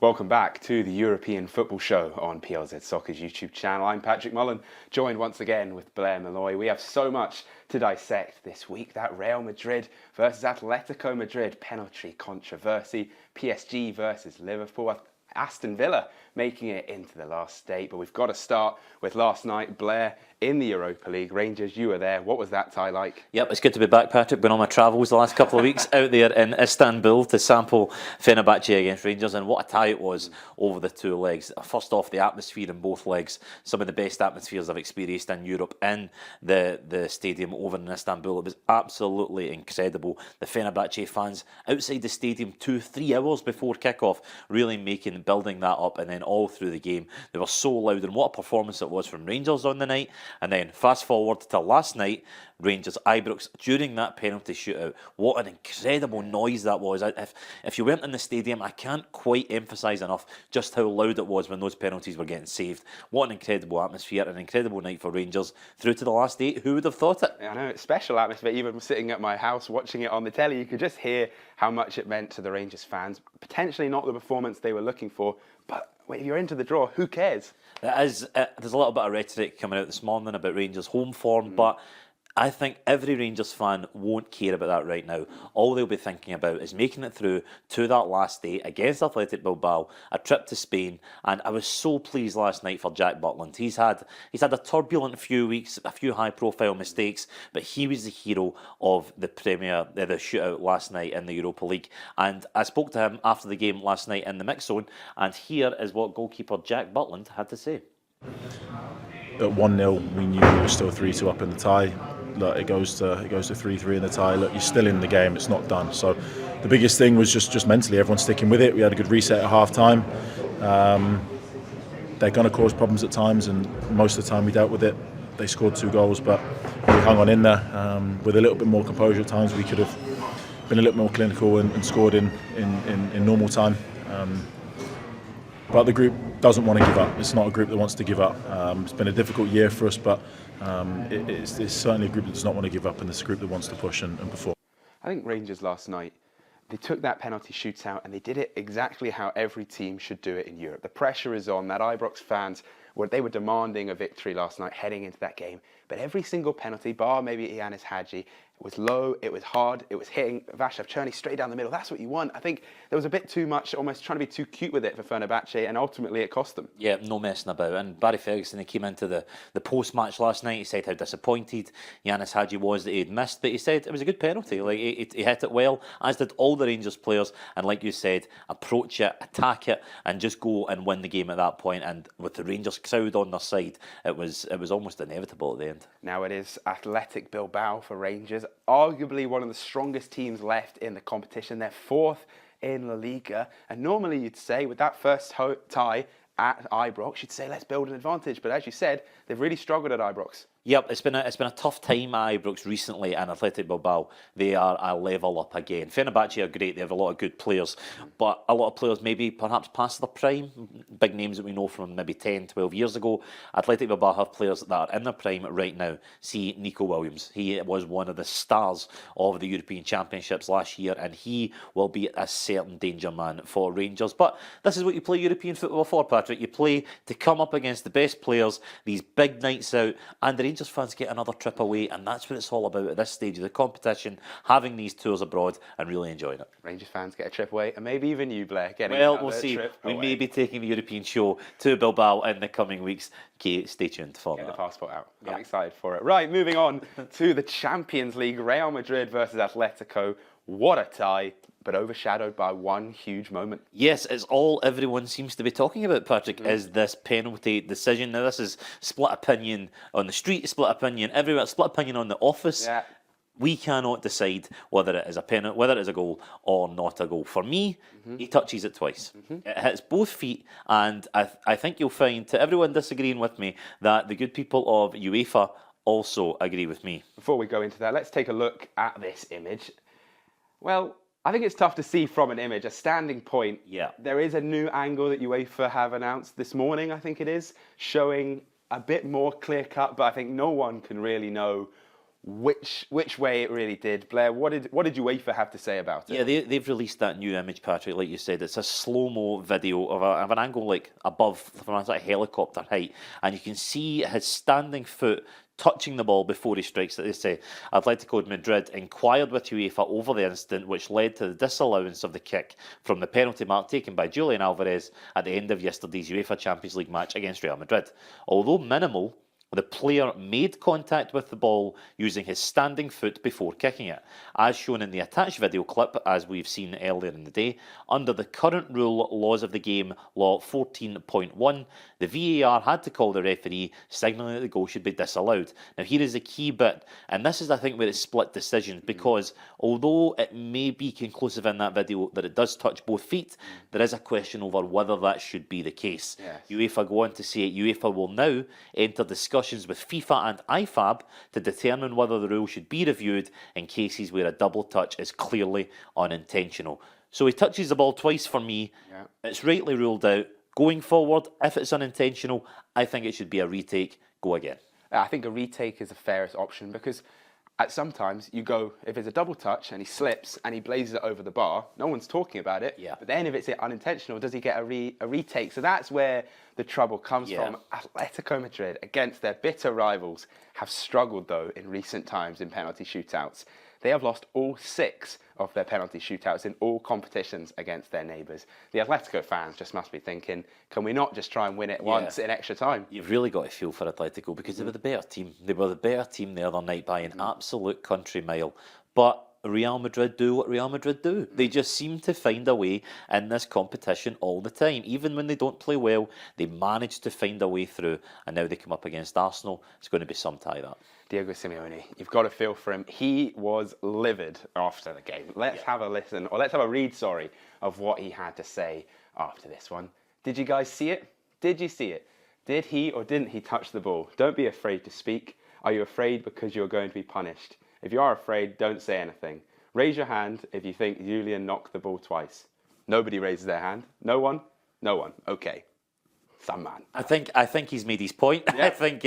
Welcome back to the European Football Show on PLZ Soccer's YouTube channel. I'm Patrick Mullen, joined once again with Blair Malloy. We have so much to dissect this week. That Real Madrid versus Atletico Madrid penalty controversy, PSG versus Liverpool, Aston Villa making it into the last state. But we've got to start with last night. Blair, in the Europa League, Rangers, you were there. What was that tie like? Yep, it's good to be back, Patrick. Been on my travels the last couple of weeks out there in Istanbul to sample Fenerbahce against Rangers, and what a tie it was over the two legs. First off, the atmosphere in both legs, some of the best atmospheres I've experienced in Europe in the stadium over in Istanbul. It was absolutely incredible. The Fenerbahce fans outside the stadium 2-3 hours before kick-off, really building that up, and then all through the game they were so loud, and what a performance it was from Rangers on the night. And then fast forward to last night, Rangers Ibrox during that penalty shootout. What an incredible noise that was. If you weren't in the stadium, I can't quite emphasise enough just how loud it was when those penalties were getting saved. What an incredible atmosphere, an incredible night for Rangers through to the last 8. Who would have thought it? I know, it's special atmosphere. Even sitting at my house watching it on the telly, you could just hear how much it meant to the Rangers fans. Potentially not the performance they were looking for, but if you're into the draw, who cares? There's a little bit of rhetoric coming out this morning about Rangers' home form, but I think every Rangers fan won't care about that right now. All they'll be thinking about is making it through to that last day against Athletic Bilbao, a trip to Spain, and I was so pleased last night for Jack Butland. He's had a turbulent few weeks, a few high-profile mistakes, but he was the hero of the shootout last night in the Europa League. And I spoke to him after the game last night in the mix zone, and here is what goalkeeper Jack Butland had to say. At 1-0, we knew we were still 3-2 up in the tie. Look, it goes to 3-3 in the tie. Look, you're still in the game. It's not done. So the biggest thing was just mentally, everyone sticking with it. We had a good reset at half time. They're going to cause problems at times, and most of the time we dealt with it. They scored 2 goals, but we hung on in there with a little bit more composure. At times we could have been a little more clinical and scored in normal time. But the group doesn't want to give up. It's not a group that wants to give up. It's been a difficult year for us, but it's certainly a group that does not want to give up, and it's a group that wants to push and perform. I think Rangers last night, they took that penalty shootout and they did it exactly how every team should do it in Europe. The pressure is on. That Ibrox fans, they were demanding a victory last night heading into that game. But every single penalty, bar maybe Ianis Hadji, it was low, it was hard, it was hitting Václav Černý straight down the middle. That's what you want. I think there was a bit too much, almost trying to be too cute with it for Fenerbahce, and ultimately it cost them. Yeah, no messing about. And Barry Ferguson, he came into the post-match last night, he said how disappointed Ianis Hadji was that he'd missed, but he said it was a good penalty. Like he hit it well, as did all the Rangers players, and like you said, approach it, attack it, and just go and win the game at that point. And with the Rangers crowd on their side, it was almost inevitable at the end. Now it is Athletic Bilbao for Rangers, arguably one of the strongest teams left in the competition. They're 4th in La Liga, and normally you'd say with that first tie at Ibrox, you'd say let's build an advantage, but as you said, they've really struggled at Ibrox. Yep, it's been a tough time at Ibrox recently, and Athletic Bilbao, they are a level up again. Fenerbahce are great, they have a lot of good players, but a lot of players maybe perhaps past their prime, big names that we know from maybe 10, 12 years ago. Athletic Bilbao have players that are in their prime right now. See Nico Williams, he was one of the stars of the European Championships last year, and he will be a certain danger man for Rangers. But this is what you play European football for, Patrick. You play to come up against the best players, these big nights out, and the Rangers fans get another trip away, and that's what it's all about at this stage of the competition, having these tours abroad and really enjoying it. Rangers fans get a trip away, and maybe even you, Blair, getting we'll see. We may be taking the European show to Bilbao in the coming weeks. Okay, stay tuned for that. Get the passport out. I'm excited for it. Right, moving on to the Champions League, Real Madrid versus Atletico. What a tie, but overshadowed by one huge moment. Yes, it's all everyone seems to be talking about, Patrick, is this penalty decision. Now, this is split opinion on the street, split opinion everywhere, split opinion on the office. Yeah. We cannot decide whether it is a penalty, whether it is a goal or not a goal. For me, he touches it twice. It hits both feet, and I think you'll find, to everyone disagreeing with me, that the good people of UEFA also agree with me. Before we go into that, let's take a look at this image. Well, I think it's tough to see from an image, a standing point. Yeah. There is a new angle that UEFA have announced this morning, I think it is, showing a bit more clear cut, but I think no one can really know which way it really did. Blair, what did UEFA have to say about it? Yeah, they've released that new image, Patrick, like you said. It's a slow-mo video of an angle like above, from a sort of helicopter height, and you can see his standing foot touching the ball before he strikes it. They say Atletico Madrid inquired with UEFA over the incident, which led to the disallowance of the kick from the penalty mark taken by Julian Alvarez at the end of yesterday's UEFA Champions League match against Real Madrid. Although minimal, the player made contact with the ball using his standing foot before kicking it. As shown in the attached video clip, as we've seen earlier in the day, under the current rule laws of the game, Law 14.1, the VAR had to call the referee, signalling that the goal should be disallowed. Now here is the key bit, and this is, I think, where it's split decisions, because although it may be conclusive in that video that it does touch both feet, there is a question over whether that should be the case. Yes. UEFA go on to say UEFA will now enter discussions with FIFA and IFAB to determine whether the rule should be reviewed in cases where a double touch is clearly unintentional. So he touches the ball twice for me. Yeah. It's rightly ruled out. Going forward, if it's unintentional, I think it should be a retake. Go again. I think a retake is the fairest option, because at sometimes you go, if it's a double touch and he slips and he blazes it over the bar, no one's talking about it. Yeah. But then if it's unintentional, does he get a retake? So that's where the trouble comes from. Atletico Madrid, against their bitter rivals, have struggled, though, in recent times in penalty shootouts. They have lost all 6 of their penalty shootouts in all competitions against their neighbours. The Atletico fans just must be thinking, can we not just try and win it once in extra time? You've really got to feel for Atletico, because they were the better team. They were the better team the other night by an absolute country mile. But Real Madrid do what Real Madrid do. They just seem to find a way in this competition all the time. Even when they don't play well, they manage to find a way through. And now they come up against Arsenal. It's going to be some tie, that. Diego Simeone, you've got to feel for him. He was livid after the game. Let's have a listen, or let's have a read, of what he had to say after this one. Did you guys see it? Did you see it? Did he or didn't he touch the ball? Don't be afraid to speak. Are you afraid because you're going to be punished? If you are afraid, don't say anything. Raise your hand if you think Julian knocked the ball twice. Nobody raises their hand. No one? No one. Okay. Some man. I think he's made his point. Yeah. I think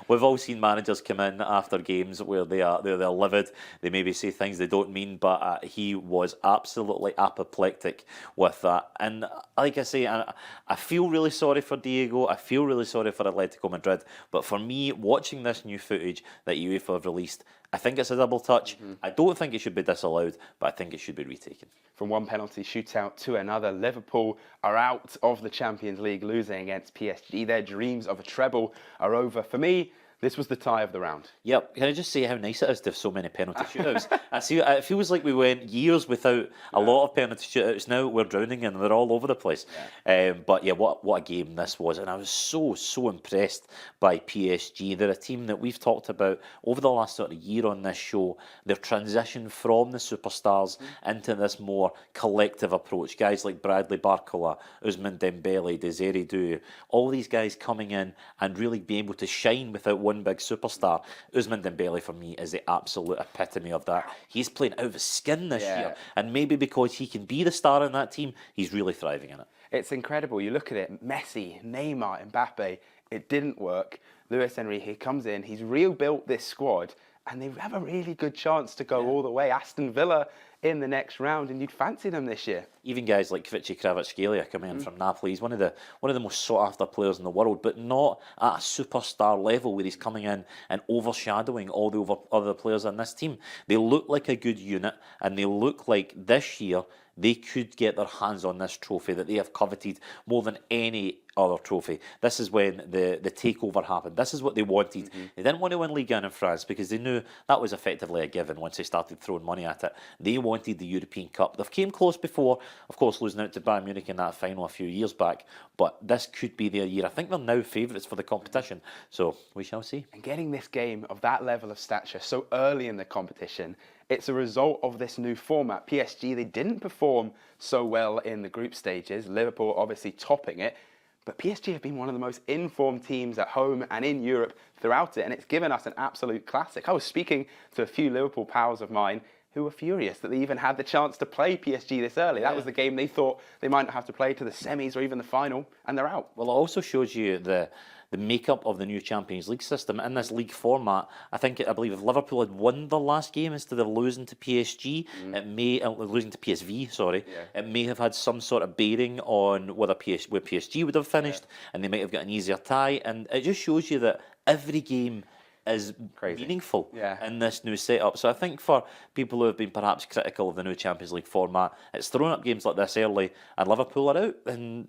we've all seen managers come in after games where they're livid. They maybe say things they don't mean, but he was absolutely apoplectic with that. And like I say, I feel really sorry for Diego. I feel really sorry for Atletico Madrid. But for me, watching this new footage that UEFA have released, I think it's a double touch. I don't think it should be disallowed, but I think it should be retaken. From one penalty shootout to another, Liverpool are out of the Champions League, losing against PSG. Their dreams of a treble are over. For me, this was the tie of the round. Yep. Can I just say how nice it is to have so many penalty shootouts? It feels like we went years without a lot of penalty shootouts. Now we're drowning and they're all over the place. Yeah. But yeah, what a game this was. And I was so impressed by PSG. They're a team that we've talked about over the last sort of year on this show. Their transition from the superstars into this more collective approach. Guys like Bradley Barcola, Ousmane Dembele, Desiree Doué, all these guys coming in and really being able to shine without one big superstar. Ousmane Dembele for me is the absolute epitome of that. He's playing out of his skin this year, and maybe because he can be the star in that team, he's really thriving in it. It's incredible. You look at it, Messi, Neymar, Mbappe, it didn't work. Luis Enrique comes in, he's rebuilt this squad, and they have a really good chance to go all the way. Aston Villa in the next round, and you'd fancy them this year. Even guys like Kvici Kvaratskhelia coming in from Napoli, he's one of the most sought after players in the world, but not at a superstar level where he's coming in and overshadowing all the other players on this team. They look like a good unit, and they look like this year they could get their hands on this trophy that they have coveted more than any other trophy. This is when the takeover happened. This is what they wanted. They didn't want to win Ligue 1 in France because they knew that was effectively a given once they started throwing money at it. They wanted the European Cup. They've came close before, of course, losing out to Bayern Munich in that final a few years back, but this could be their year. I think they're now favourites for the competition, so we shall see. And getting this game of that level of stature so early in the competition, it's a result of this new format. PSG, they didn't perform so well in the group stages. Liverpool obviously topping it. But PSG have been one of the most informed teams at home and in Europe throughout it. And it's given us an absolute classic. I was speaking to a few Liverpool pals of mine who were furious that they even had the chance to play PSG this early. That was the game they thought they might not have to play to the semis or even the final, and they're out. Well, it also shows you the the makeup of the new Champions League system in this league format. I believe if Liverpool had won the last game instead of losing to PSG, it may losing to PSV. Sorry, it may have had some sort of bearing on where PSG would have finished, and they might have got an easier tie. And it just shows you that every game is meaningful in this new setup. So I think for people who have been perhaps critical of the new Champions League format, it's thrown up games like this early, and Liverpool are out, and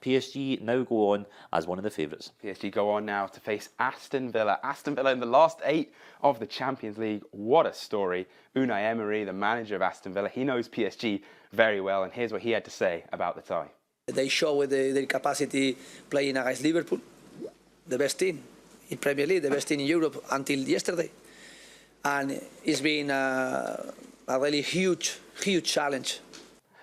PSG now go on as one of the favourites. PSG go on now to face Aston Villa. Aston Villa in the last 8 of the Champions League. What a story. Unai Emery, the manager of Aston Villa, he knows PSG very well, and here's what he had to say about the tie. They show their capacity playing against Liverpool, the best team in Premier League, the best team in Europe until yesterday. And it's been a really huge challenge.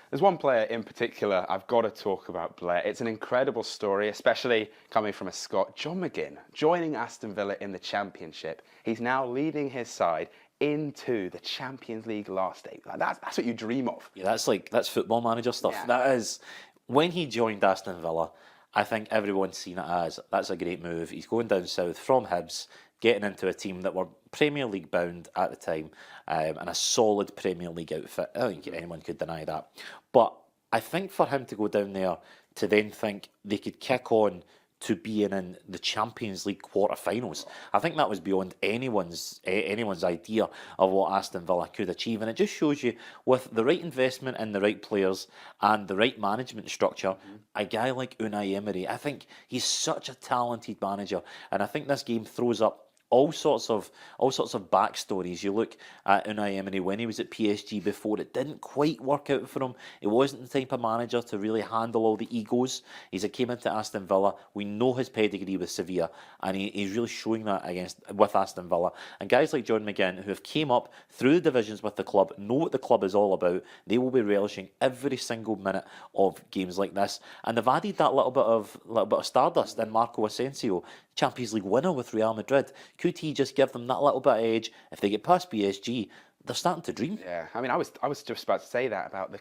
There's one player in particular I've got to talk about, Blair. It's an incredible story, especially coming from a Scot. John McGinn, joining Aston Villa in the Championship. He's now leading his side into the Champions League last 8. Like that's what you dream of. Yeah, that's football manager stuff. Yeah. That is, when he joined Aston Villa, I think everyone's seen it as, that's a great move. He's going down south from Hibs, getting into a team that were Premier League bound at the time, and a solid Premier League outfit. I don't think anyone could deny that. But I think for him to go down there to then think they could kick on to being in the Champions League quarter-finals, I think that was beyond anyone's idea of what Aston Villa could achieve. And it just shows you, with the right investment in the right players and the right management structure, a guy like Unai Emery, I think he's such a talented manager. And I think this game throws up all sorts of backstories. You look at Unai Emery when he was at PSG before, it didn't quite work out for him. He wasn't the type of manager to really handle all the egos. He came into Aston Villa. We know his pedigree with Sevilla, and he's really showing that with Aston Villa. And guys like John McGinn, who have came up through the divisions with the club, know what the club is all about. They will be relishing every single minute of games like this. And they've added that little bit of stardust in Marco Asensio, Champions League winner with Real Madrid. Could he just give them that little bit of edge? If they get past PSG, they're starting to dream. Yeah, I mean, I was just about to say that about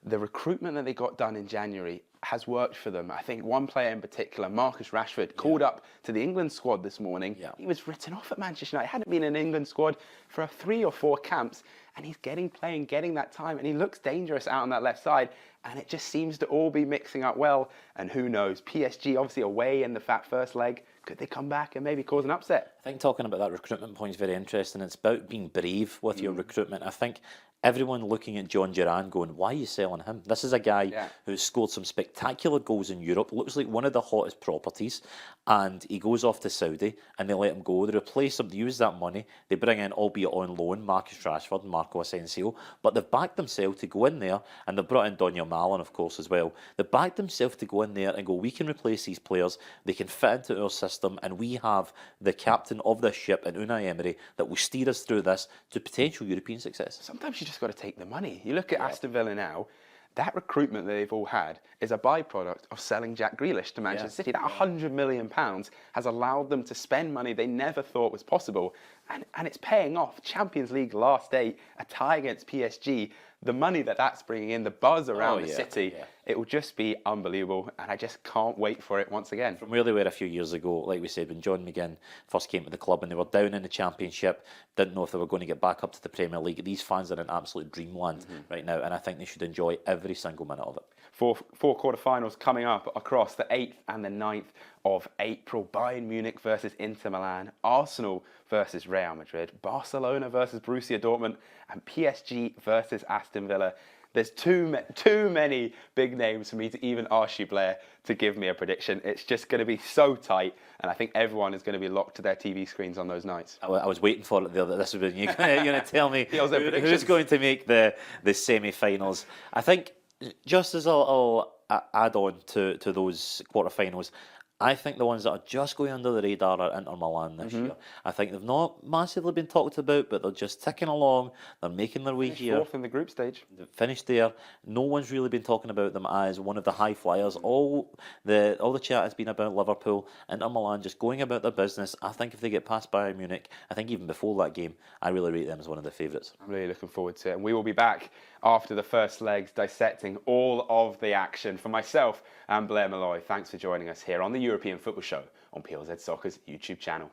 the recruitment that they got done in January has worked for them. I think one player in particular, Marcus Rashford, called up to the England squad this morning. Yeah. He was written off at Manchester United. He hadn't been in an England squad for 3 or 4 camps, and he's getting that time, and he looks dangerous out on that left side, and it just seems to all be mixing up well. And who knows, PSG obviously away in the first leg. Could they come back and maybe cause an upset? I think talking about that recruitment point is very interesting. It's about being brave with your recruitment. I think everyone looking at John Duran going, why are you selling him? This is a guy who's scored some spectacular goals in Europe, looks like one of the hottest properties, and he goes off to Saudi and they let him go. They replace him, they use that money, they bring in, albeit on loan, Marcus Rashford and Marco Asensio, but they've backed themselves to go in there, and they've brought in Daniel Malin, of course, as well. They've backed themselves to go in there and go, we can replace these players, they can fit into our system, and we have the captain of this ship in Unai Emery that will steer us through this to potential European success. Sometimes you just got to take the money. You look at Aston Villa now, that recruitment that they've all had is a byproduct of selling Jack Grealish to Manchester City. That £100 million has allowed them to spend money they never thought was possible. And it's paying off. Champions League last 8, a tie against PSG, the money that's bringing in, the buzz around the city, it will just be unbelievable. And I just can't wait for it once again. From where they were a few years ago, like we said, when John McGinn first came to the club and they were down in the Championship, didn't know if they were going to get back up to the Premier League. These fans are in absolute dreamland right now, and I think they should enjoy every single minute of it. Four quarter-finals coming up across the 8th and the 9th of April. Bayern Munich versus Inter Milan, Arsenal versus Real Madrid, Barcelona versus Borussia Dortmund, and PSG versus Aston Villa. There's too many big names for me to even ask you, Blair, to give me a prediction. It's just going to be so tight, and I think everyone is going to be locked to their TV screens on those nights. I was waiting for it there. This was you're going to tell me who's going to make the semi-finals. I think, just as I'll add on to those quarter-finals, I think the ones that are just going under the radar are Inter Milan this year. I think they've not massively been talked about, but they're just ticking along. They're making their way here. 4th in the group stage. They've finished there. No one's really been talking about them as one of the high flyers. All the chat has been about Liverpool. Inter Milan just going about their business. I think if they get past Bayern Munich, I think even before that game, I really rate them as one of the favourites. I'm really looking forward to it. And we will be back after the first legs dissecting all of the action. For myself and Blair Malloy, thanks for joining us here on the European Football Show on PLZ Soccer's YouTube channel.